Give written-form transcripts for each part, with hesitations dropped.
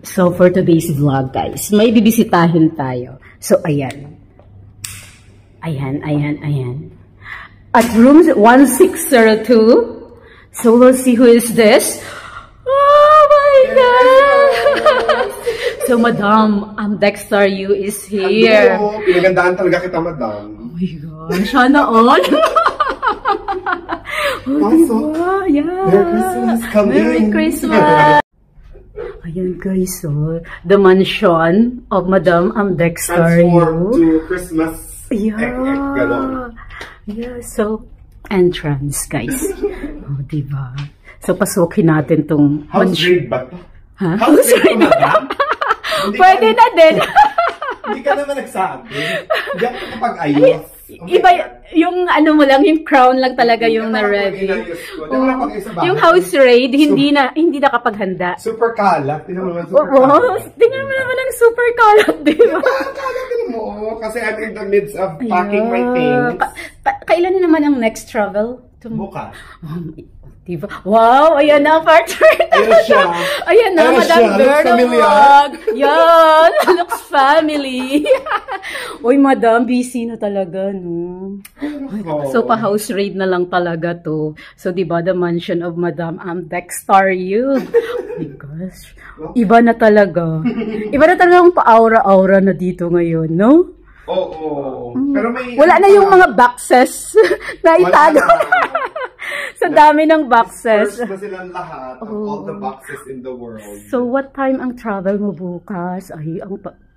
So, for today's vlog, guys, may bibisitahin tayo. So, ayan. Ayan. At room 1602. So, we'll see who is this. Oh my God! So, Madam, Dexter Yu is here. Hello! Pinagandaan talaga kita, Madam. Oh my God. Sana all. Oh, yeah. Merry Christmas. Merry Christmas. Ayan guys, so the mansion of Madam Dexter Yu. Transformed to Christmas. Yeah. Yeah, so entrance guys. Oh, diba? So pasukin natin tong House raid ba to? Ha? House raid ba, Madam? Pwede na din. Hindi ka naman nagsabi. Hindi ako kapag-ayos. Iba, yung ano mo lang, yung crown lang talaga yung na-ready. Yung house raid, hindi na kapaghanda. Super kalat. Tingnan mo naman super kalat. Tingnan mo naman ang super kalat, di ba? Kalat mo. Kasi I'm in the midst of packing my things. Kailan na naman ang next travel? Bukas. Diba? Wow! Ayan na, partner! Ayan siya. Ayan na, Madam Bernawag! Yan! Looks family! Uy, Madam, busy na talaga, no? So, pa-house raid na lang talaga to. So, diba, the mansion of Madam Dexter Yu. Oh my gosh. Iba na talaga. Iba na talaga ang pa-aura-aura na dito ngayon, no? Oo. Pero may... Wala na yung mga boxes na itago. Sa dami ng boxes. First na silang lahat of all the boxes in the world. So, what time ang travel mo bukas? Ay,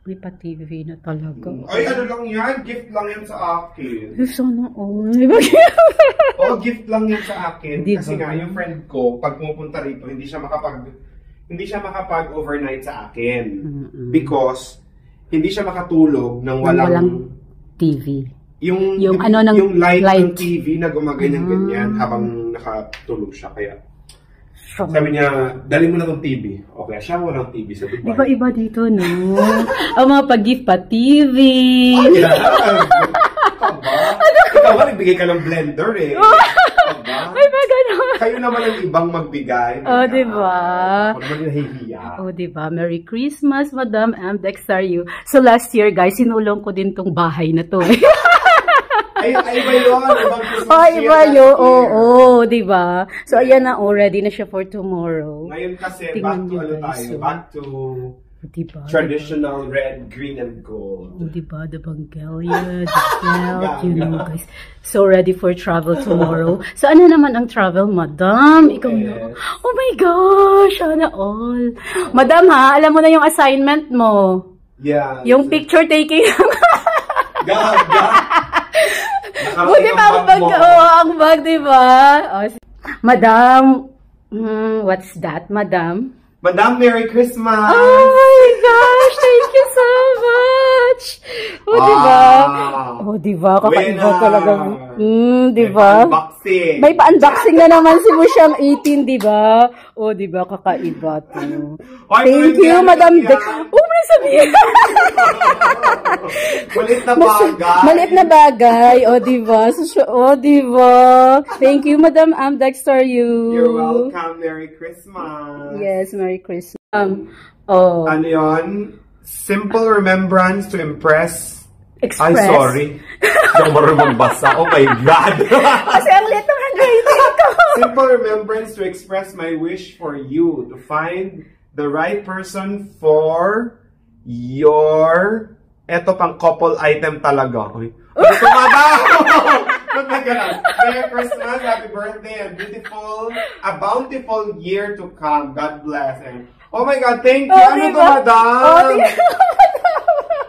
may pa-TV na talaga. Ay, ano lang yan? Gift lang yan sa akin. Sana all. Oo, gift lang yan sa akin. Diba? Kasi nga, yung friend ko, pag pumupunta rito, hindi siya makapag-overnight sa akin. Because, hindi siya makatulog ng walang TV. Yung light ng TV na gumaganyan-ganyan habang nakatulog siya. Kaya, sabi niya, dali mo na ng TV. Okay, siya walang TV sa Dubai. Iba-iba dito, no? Ang mga pag-gift pa TV. Oh, yeah. Ikaw ba, nagbigay ka ng blender eh. Ay, ba gano'n? Kayo naman ang ibang magbigay. Oh, diba? Ako naman nahihiya. Oh, diba? Merry Christmas, Madam Dexter Yu. So, last year, guys, sinulong ko din tong bahay na to. Ay, iba yun. Iba yun. Oo, diba? So, ayan na, ready na siya for tomorrow. Ngayon kasi, back to diba, traditional red, green, and gold. Oh, diba? The Bangalia, the belt, you know, guys. So, ready for travel tomorrow. So, ano naman ang travel, Madam? Ikaw na. Oh my gosh, sana all. Madam, ha? Alam mo na yung assignment mo. Yeah. Yung picture taking. Gag. Buti pa ang bag. Ang bag, diba? Oh, Madam, what's that, Madam? Madam, Merry Christmas! Oh my gosh! Thank you so much! Oh, diba? Oh, diba? Kakaiba talaga. Diba? Unboxing. May pa-unboxing na naman si Musyang 18, diba? Oh, diba? Kakaiba to. Thank you, Madam Dex. Oh, may sabihin. Maliit na bagay. Maliit na bagay. Oh, diba? Oh, diba? Thank you, Madam Dexter Yu. You're welcome. Merry Christmas. Yes, Merry Christmas. Ano yun? Simple remembrance to impress. Express. Ay, sorry. Hindi ako marunong magbasa. Oh my God. Kasi ang lit ng handwriting ko. Simple remembrance to express my wish for you to find the right person for your... Eto pang couple item talaga. Uy. Ano Merry Christmas, happy birthday, a bountiful year to come. God bless. And, oh my God, thank you. Ano to, Madam?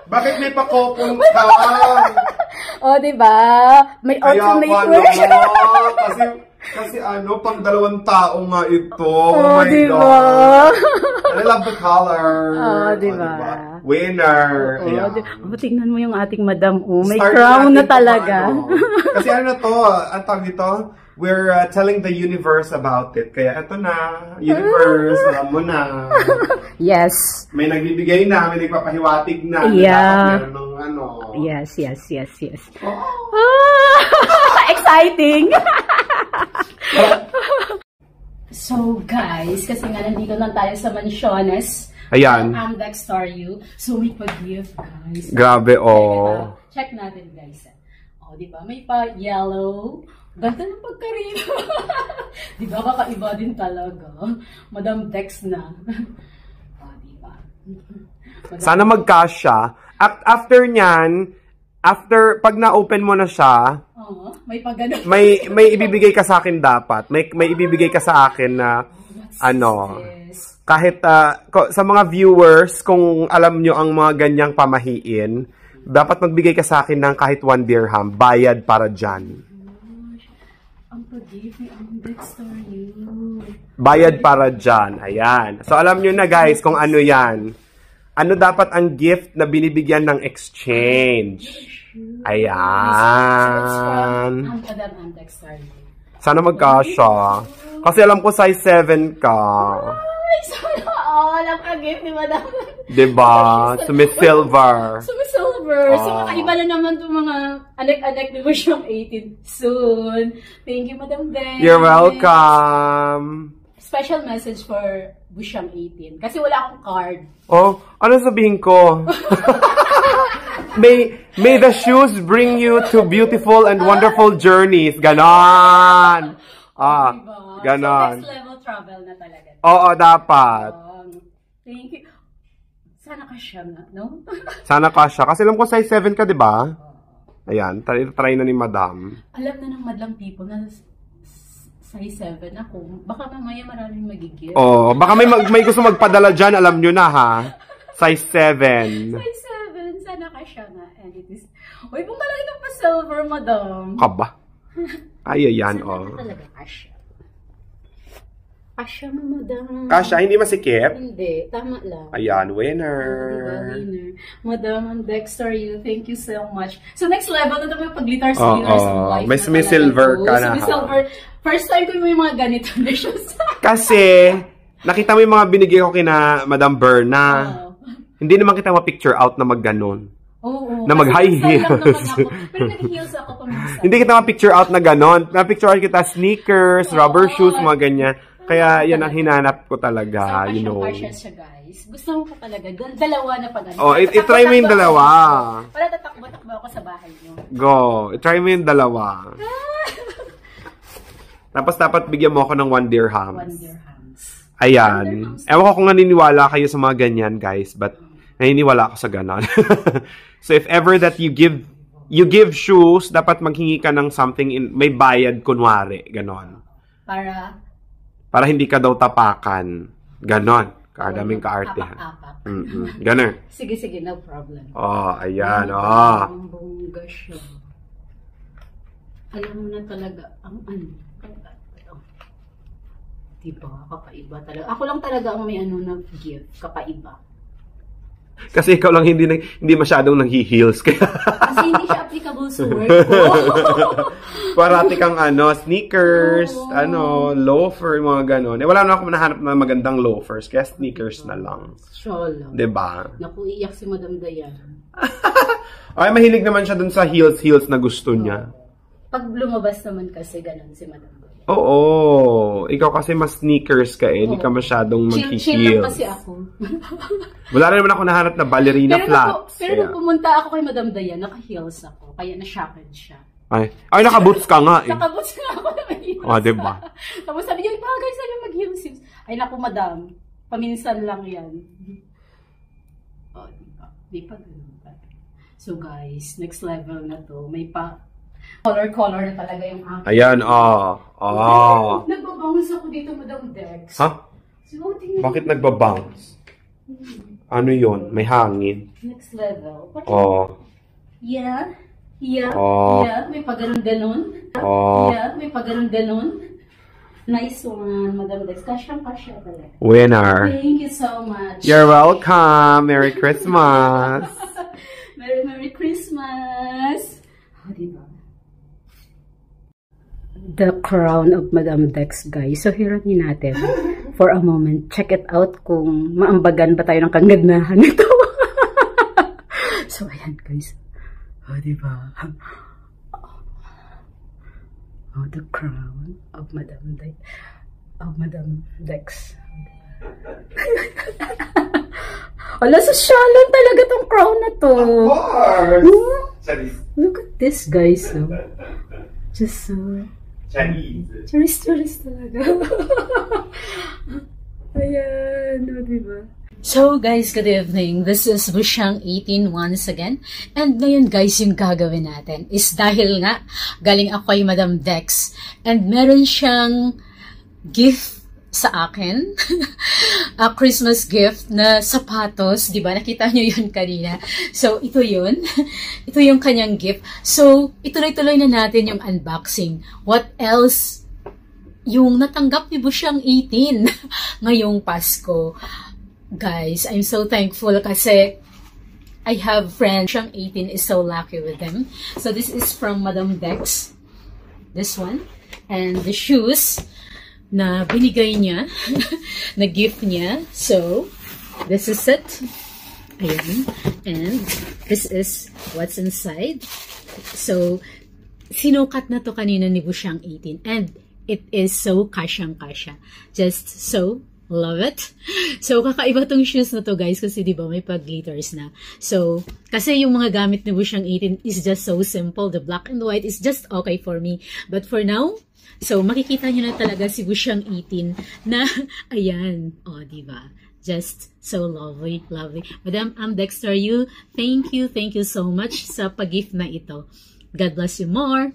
Bakit may pakopong ka? Oh, diba? May alternate wish. Kasi ano, pang 2 tao nga ito. Oh, my God. I love the color. Oh, diba? Winner. Tingnan mo yung ating Madam. May crown na talaga. Kasi ano na to, ang tawag dito, we're telling the universe about it. Kaya ito na, universe, alam mo na. Yes. May nagbibigay na, may nagpapahiwatig na. Yeah. Meron ng ano. Yes. Oh. Exciting! So guys, kasi nga nandito na tayo sa Mansiones Ayan. Dex Star You. So, may pag-gift, guys. Grabe, oh. Check natin, guys. O, di ba? May pa-yellow. Ganda ng pagkarino. Di ba? Kakaiba din talaga. Madam Dex na. O, di ba? Sana magkasya. After nyan, pag na-open mo na siya, may pagano. May ibibigay ka sa akin dapat. May ibibigay ka sa akin na, kahit sa mga viewers, kung alam nyo ang mga ganyang pamahiin, dapat magbigay ka sa akin ng kahit 1 dirham, bayad para dyan. Ang pag-give ni Dex Star You. Bayad para dyan. Ayan. So, alam nyo na guys kung ano yan. Ano dapat ang gift na binibigyan ng exchange? Ayan. Sana magkasya. Kasi alam ko size 7 ka. Ay, sana all ang pag-gift ni Madam. Diba? Sumi-silver. Sumi-silver. So, makaiba na naman itong mga anek-anek ni Busyang 18 soon. Thank you, Madam Dex. You're welcome. Special message for Busyang 18. Kasi wala akong card. Oh, ano sabihin ko? May the shoes bring you to beautiful and wonderful journeys. Ganon. Diba? Ganon. So, next level travel na talaga. Oo, dapat. Thank you. Sana kasya nga, no? Sana kasya. Kasi alam ko size 7 ka, di ba? Ayan, try na ni Madam. Alam na ng madlang people na size 7 ako. Baka mamaya maraming magigil. Oo, baka may gusto magpadala dyan, alam nyo na ha. Size 7. Size 7, sana kasya nga. And it is... Uy, kung talaga ito pa silver, Madam. Kaba? Ay, ayan, sana talaga kasya. Kasya mo, Madam. Kasya, hindi masikip? Hindi, tama lang. Ayan, winner. Winner. Madam Dex Star You, thank you so much. So, next level na ito may pag-glitters ng life. May silver ka na. May silver. First time ko yung mga ganito na shoes. Kasi, nakita mo yung mga binigay ko kina Madam Berna. Hindi naman kita ma-picture out na mag-ganon. Oo. Na mag-high heels. Pero nag-heels ako paminsan. Hindi kita ma-picture out na ganon. Na-picture out kita sneakers, rubber shoes, mga ganyan. Kaya yan ang hinanap ko talaga, you know. So, siya, guys. Gusto mo pa talaga. Dalawa na pag-ano. Oh, i-try mo yung dalawa. Para tatakbo-takbo ako sa bahay nyo. Go. I-try mo yung dalawa. Tapos dapat bigyan mo ako ng 1 dirham. 1 dirhams. Ayan. Ewan ko kung naniniwala kayo sa mga ganyan, guys. But, naniniwala ako sa ganon. So, if ever that you give shoes, dapat maghingi ka ng something, may bayad, kunwari. Ganon. Para hindi ka daw tapakan. Ganon. Kadaming kaarte. Ganon. Sige, no problem. Oh, ayan. Ang bongga siya. Alam mo na talaga, ang ano. Diba? Kakaiba talaga. Ako lang talaga ang may ano na gift. Kakaiba. Kasi ikaw lang hindi masyadong nag-heels. Kasi hindi siya applicable sa work ko. Parati kang sneakers, loafer, mga ganon. Wala na ako nahanap na magandang loafers, kaya sneakers na lang. Sure lang. Diba? Naku, iyak si Madam Dayan. Ay, mahilig naman siya dun sa heels na gusto niya. Pag lumabas naman kasi ganon si Madam Dayan. Oo. Ikaw kasi mas sneakers ka eh. Hindi ka masyadong mag-heels. Chill lang kasi ako. Wala rin naman ako nahanap na ballerina flats. Pero nung pumunta ako kay Madam Dayan, naka-heels ako. Kaya na-shocked siya. Ay, naka-boots ka nga eh. Naka-boots nga ako na may heels. Diba? Tapos sabi niya, bagay saan yung mag-heels? Ay, naku, Madam. Paminsan lang yan. Diba? Di pa ganun. So guys, next level na to. May pa color na talaga yung akin. Ayan, Nagbabounce ako dito, Madam Dex. Ha? So, bakit nagbabounce? Ano yun? May hangin. Next level. Yeah. May pag-ganon-ganon. Yeah, may pag-ganon-ganon. Nice one, Madam Dex. Kasyang-kasya talaga. Winner. Thank you so much. You're welcome. Merry Christmas. Merry Christmas. Diba? The crown of Madam Dex, guys. So, hiramin natin for a moment. Check it out kung maambagan ba tayo ng kagandnahan nito. So, ayan, guys. Diba? The crown of Madam Dex. Ala, sosyalan talaga tong crown na to. Of course! Charis. Look at this, guys. No? Just so... Charis. Charis talaga. Ayan, diba? So guys, good evening. This is Busyang 18 once again. And ngayon guys, yung gagawin natin is dahil nga galing ako kay Madam Dex and meron siyang gift sa akin. A Christmas gift na sapatos. Diba? Nakita nyo yun kanina. So ito yun. Ito yung kanyang gift. So ituloy-tuloy na natin yung unboxing. What else? Yung natanggap ni Busyang 18 ngayong Pasko. Guys, I'm so thankful kasi I have friends. Busyang 18 is so lucky with them. So this is from Madam Dex. This one. And the shoes na binigay niya, na gift niya. So, this is it. Ayan. And this is what's inside. So, sinukat na to kanina ni Busyang 18. And it is so kasyang-kasya. Just so love it. So, kakaiba tong shoes na to, guys, kasi diba may pag-glitters na. So, kasi yung mga gamit ni Busyang 18 is just so simple. The black and white is just okay for me. But for now, so, makikita nyo na talaga si Busyang 18 na, ayan, oh, diba? Just so lovely, lovely. Madam Dexter, thank you so much sa pag-gift na ito. God bless you more.